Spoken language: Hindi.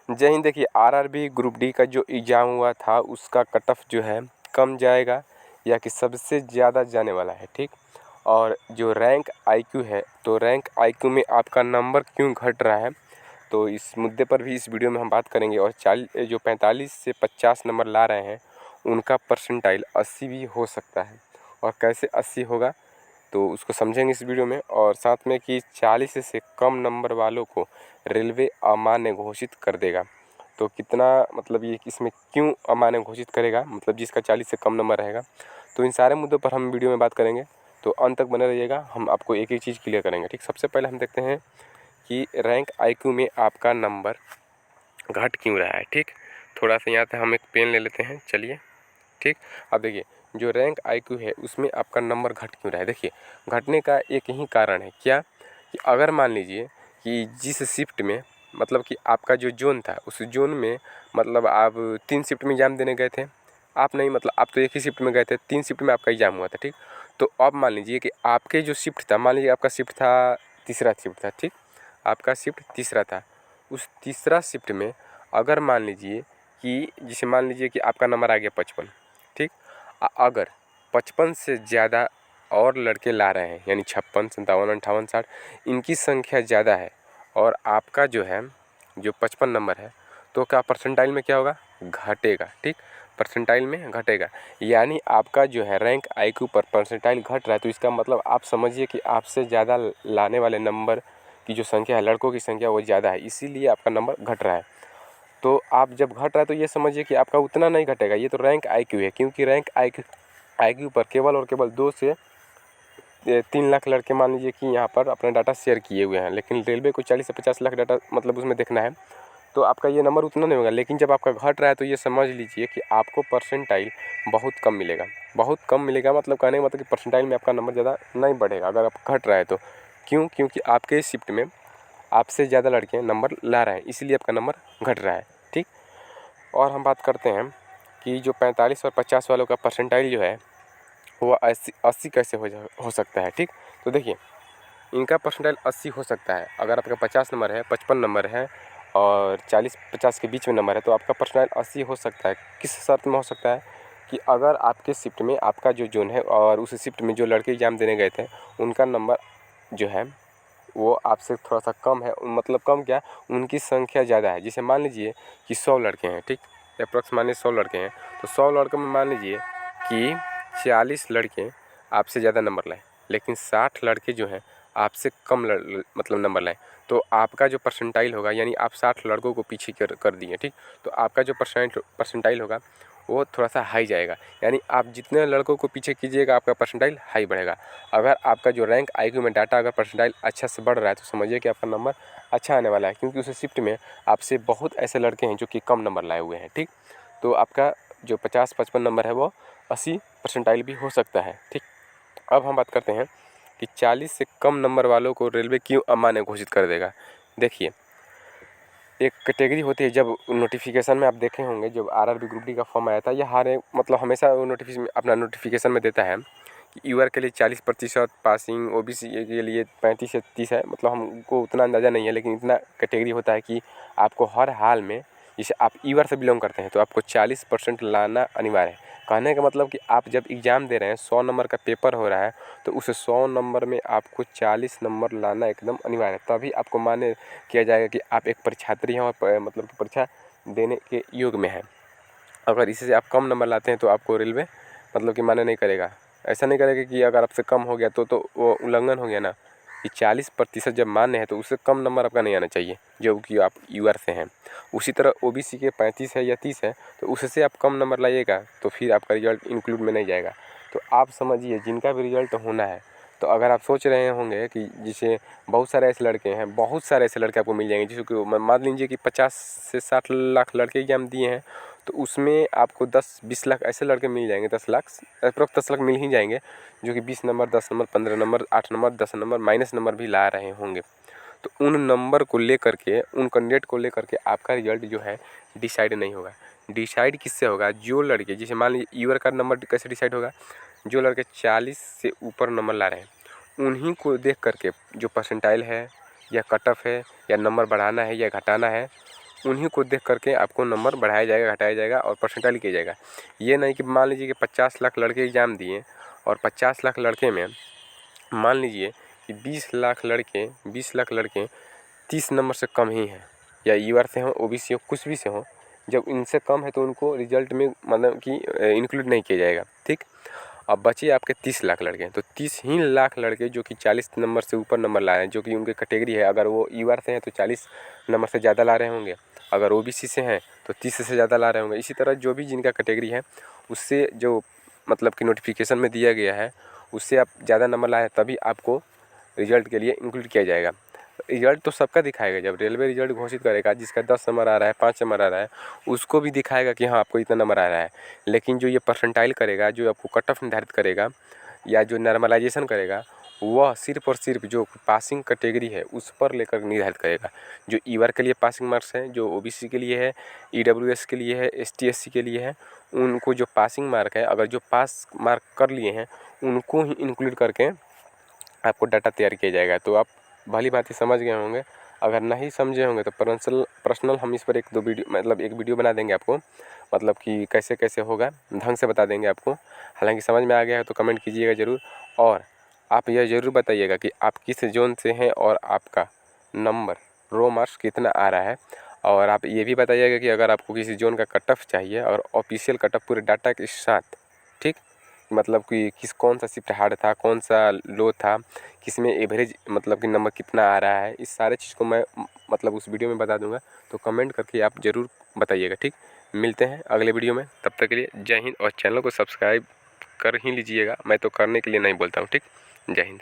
जय हिंद। देखिए आरआरबी ग्रुप डी का जो एग्ज़ाम हुआ था उसका कट ऑफ जो है कम जाएगा या कि सबसे ज़्यादा जाने वाला है, ठीक। और जो रैंक आईक्यू है तो रैंक आईक्यू में आपका नंबर क्यों घट रहा है, तो इस मुद्दे पर भी इस वीडियो में हम बात करेंगे। और जो 45 से 50 नंबर ला रहे हैं उनका परसेंटाइल 80 भी हो सकता है, और कैसे 80 होगा तो उसको समझेंगे इस वीडियो में। और साथ में कि 40 से कम नंबर वालों को रेलवे अमान्य घोषित कर देगा। तो कितना मतलब ये इसमें क्यों अमान्य घोषित करेगा, मतलब जिसका 40 से कम नंबर रहेगा। तो इन सारे मुद्दों पर हम वीडियो में बात करेंगे, तो अंत तक बने रहिएगा। हम आपको एक एक चीज़ क्लियर करेंगे, ठीक। सबसे पहले हम देखते हैं कि रैंक आईक्यू में आपका नंबर घट क्यों रहा है, ठीक। थोड़ा सा यहाँ पे हम एक पेन ले लेते हैं, चलिए, ठीक। अब देखिए जो रैंक आईक्यू है उसमें आपका नंबर घट क्यों रहा है। देखिए घटने का एक ही कारण है, क्या कि अगर मान लीजिए कि जिस शिफ्ट में मतलब कि आपका जो जोन था उस जोन में मतलब आप 3 शिफ्ट में एग्ज़ाम देने गए थे, आप नहीं, मतलब आप तो एक ही शिफ्ट में गए थे, 3 शिफ्ट में आपका एग्ज़ाम हुआ था, ठीक। तो अब मान लीजिए कि आपके जो शिफ्ट था, मान लीजिए आपका शिफ्ट था तीसरा शिफ्ट था, ठीक। आपका शिफ्ट तीसरा था। उस तीसरा शिफ्ट में अगर मान लीजिए कि जैसे मान लीजिए कि आपका नंबर आ गया 55, ठीक। अगर 55 से ज़्यादा और लड़के ला रहे हैं, यानी 56, 57, 58, 60 इनकी संख्या ज़्यादा है और आपका जो है जो 55 नंबर है, तो क्या परसेंटाइल में क्या होगा, घटेगा, ठीक। परसेंटाइल में घटेगा, यानी आपका जो है रैंक आईक्यू पर परसेंटाइल घट रहा है। तो इसका मतलब आप समझिए कि आपसे ज़्यादा लाने वाले नंबर की जो संख्या है, लड़कों की संख्या वो ज़्यादा है, इसीलिए आपका नंबर घट रहा है। तो आप जब घट रहा है तो ये समझिए कि आपका उतना नहीं घटेगा, ये तो रैंक आईक्यू है, क्योंकि रैंक आईक्यू पर केवल और केवल 2 से 3 लाख लड़के मान लीजिए कि यहाँ पर अपना डाटा शेयर किए हुए हैं, लेकिन रेलवे को 40 से 50 लाख डाटा मतलब उसमें देखना है, तो आपका ये नंबर उतना नहीं होगा। लेकिन जब आपका घट रहा है तो ये समझ लीजिए कि आपको परसेंटाइल बहुत कम मिलेगा। बहुत कम मिलेगा मतलब कहने का मतलब कि परसेंटाइल में आपका नंबर ज़्यादा नहीं बढ़ेगा अगर आप घट रहा है तो। क्यों? क्योंकि आपके शिफ्ट में आपसे ज़्यादा लड़के नंबर ला रहे हैं, इसीलिए आपका नंबर घट रहा है, ठीक। और हम बात करते हैं कि जो 45 और 50 वालों का परसेंटाइल जो है वो 80 कैसे हो सकता है, ठीक। तो देखिए इनका परसेंटाइल 80 हो सकता है अगर आपका 50 नंबर है, 55 नंबर है और 40-50 के बीच में नंबर है, तो आपका परसेंटाइल 80 हो सकता है। किस शर्त में हो सकता है कि अगर आपके शिफ्ट में आपका जो जोन है और उस शिफ्ट में जो लड़के एग्ज़ाम देने गए थे उनका नंबर जो है वो आपसे थोड़ा सा कम है, मतलब कम क्या, उनकी संख्या ज़्यादा है। जैसे मान लीजिए कि 100 लड़के हैं, ठीक। अप्रॉक्स मान लीजिए 100 लड़के हैं, तो 100 लड़कों में मान लीजिए कि 40 लड़के आपसे ज़्यादा नंबर लाए, लेकिन 60 लड़के जो हैं आपसे कम मतलब नंबर लाए, तो आपका जो परसेंटाइल होगा, यानी आप 60 लड़कों को पीछे कर दिए, ठीक। तो आपका जो परसेंटाइल होगा वो थोड़ा सा हाई जाएगा, यानी आप जितने लड़कों को पीछे कीजिएगा आपका परसेंटाइल हाई बढ़ेगा। अगर आपका जो रैंक आईक्यू में डाटा अगर परसेंटाइल अच्छा से बढ़ रहा है तो समझिए कि आपका नंबर अच्छा आने वाला है, क्योंकि उस शिफ्ट में आपसे बहुत ऐसे लड़के हैं जो कि कम नंबर लाए हुए हैं, ठीक। तो आपका जो 50-55 नंबर है वो 80 परसेंटाइल भी हो सकता है, ठीक। अब हम बात करते हैं कि 40 से कम नंबर वालों को रेलवे क्यों अमान्य घोषित कर देगा। देखिए एक कैटेगरी होती है, जब नोटिफिकेशन में आप देखे होंगे जब आरआरबी ग्रुप डी का फॉर्म आया था, या हर एक मतलब हमेशा वो नोटिफिकेशन में देता है कि यूआर के लिए 40% पासिंग, ओबीसी के लिए 35 से 30 है, मतलब हमको उतना अंदाज़ा नहीं है, लेकिन इतना कैटेगरी होता है कि आपको हर हाल में, जैसे आप यूआर से बिलोंग करते हैं तो आपको 40% लाना अनिवार्य है। कहने का मतलब कि आप जब एग्ज़ाम दे रहे हैं, 100 नंबर का पेपर हो रहा है, तो उस 100 नंबर में आपको 40 नंबर लाना एकदम अनिवार्य है, तभी आपको मान्य किया जाएगा कि आप एक परीक्षार्थी हैं और मतलब कि परीक्षा देने के योग में हैं। अगर इससे आप कम नंबर लाते हैं तो आपको रेलवे मतलब कि मान्य नहीं करेगा। ऐसा नहीं करेगा कि अगर आपसे कम हो गया तो वो उल्लंघन हो गया ना, कि 40% जब मान्य है तो उससे कम नंबर आपका नहीं आना चाहिए जो कि आप यूआर से हैं। उसी तरह ओबीसी के 35 है या 30 है तो उससे आप कम नंबर लाइएगा तो फिर आपका रिजल्ट इंक्लूड में नहीं जाएगा। तो आप समझिए जिनका भी रिजल्ट होना है, तो अगर आप सोच रहे होंगे कि जैसे बहुत सारे ऐसे लड़के हैं, बहुत सारे ऐसे लड़के आपको मिल जाएंगे, जैसे कि मान लीजिए कि 50 से 60 लाख लड़के एग्जाम दिए हैं, तो उसमें आपको 10-20 लाख ऐसे लड़के मिल जाएंगे, 10 लाख अप्रोक्स 10 लाख मिल ही जाएंगे, जो कि 20 number, 10 number, 15 number, 8 number, 10 number minus number भी ला रहे होंगे। तो उन नंबर को लेकर के, उन कैंडिडेट को लेकर के आपका रिजल्ट जो है डिसाइड नहीं होगा। डिसाइड किससे होगा? जो लड़के, जैसे मान लीजिए यूआर का नंबर कैसे डिसाइड होगा? जो लड़के 40 से ऊपर नंबर ला रहे हैं उन्हीं को देख करके जो परसेंटाइल है या कट ऑफ है या नंबर बढ़ाना है या घटाना है, उन्हीं को देख करके आपको नंबर बढ़ाया जाएगा, घटाया जाएगा और परसेंटाइल किया जाएगा। ये नहीं कि मान लीजिए कि 50 लाख लड़के एग्ज़ाम दिए और 50 लाख लड़के में मान लीजिए कि 20 लाख लड़के 30 नंबर से कम ही हैं, या ईआर से हों, ओबीसी हो, कुछ भी से हों। जब इनसे कम है तो उनको रिजल्ट में मतलब कि इंक्लूड नहीं किया जाएगा, ठीक। अब बचे आपके 30 लाख लड़के, तो 30 ही लाख लड़के जो कि 40 नंबर से ऊपर नंबर लाए हैं, जो कि उनकी कैटेगरी है। अगर वो ईआर से हैं तो 40 नंबर से ज़्यादा ला रहे होंगे, अगर ओबीसी से हैं तो 30 से ज़्यादा ला रहे होंगे। इसी तरह जो भी जिनका कैटेगरी है उससे जो मतलब कि नोटिफिकेशन में दिया गया है उससे आप ज़्यादा नंबर लाए तभी आपको रिजल्ट के लिए इंक्लूड किया जाएगा। रिजल्ट तो सबका दिखाएगा, जब रेलवे रिजल्ट घोषित करेगा जिसका 10 नंबर आ रहा है, 5 नंबर आ रहा है, उसको भी दिखाएगा कि हाँ आपको इतना नंबर आ रहा है। लेकिन जो ये परसेंटाइल करेगा, जो आपको कट ऑफ निर्धारित करेगा या जो नॉर्मलाइजेशन करेगा, वह सिर्फ और सिर्फ जो पासिंग कैटेगरी है उस पर लेकर निर्धारित करेगा। जो ईआर के लिए पासिंग मार्क्स हैं, जो ओबीसी के लिए है, ईडब्ल्यूएस के लिए है, एसटी एससी के लिए है, उनको जो पासिंग मार्क है, अगर जो पास मार्क कर लिए हैं उनको ही इंक्लूड करके आपको डाटा तैयार किया जाएगा। तो आप भली भांति समझ गए होंगे। अगर नहीं समझे होंगे तो पर्सनल हम इस पर एक वीडियो बना देंगे आपको, मतलब कि कैसे कैसे होगा ढंग से बता देंगे आपको। हालांकि समझ में आ गया है तो कमेंट कीजिएगा ज़रूर, और आप यह ज़रूर बताइएगा कि आप किस जोन से हैं और आपका नंबर रो मार्क्स कितना आ रहा है। और आप ये भी बताइएगा कि अगर आपको किसी जोन का कट ऑफ चाहिए और ऑफिशियल कट ऑफ पूरे डाटा के साथ, ठीक, मतलब कि कौन सा शिफ्ट हार्ड था, कौन सा लो था, किस में एवरेज मतलब कि नंबर कितना आ रहा है, इस सारे चीज़ को मैं मतलब उस वीडियो में बता दूंगा। तो कमेंट करके आप ज़रूर बताइएगा, ठीक। मिलते हैं अगले वीडियो में, तब तक के लिए जय हिंद। और चैनल को सब्सक्राइब कर ही लीजिएगा, मैं तो करने के लिए नहीं बोलता हूँ, ठीक। जय हिंद।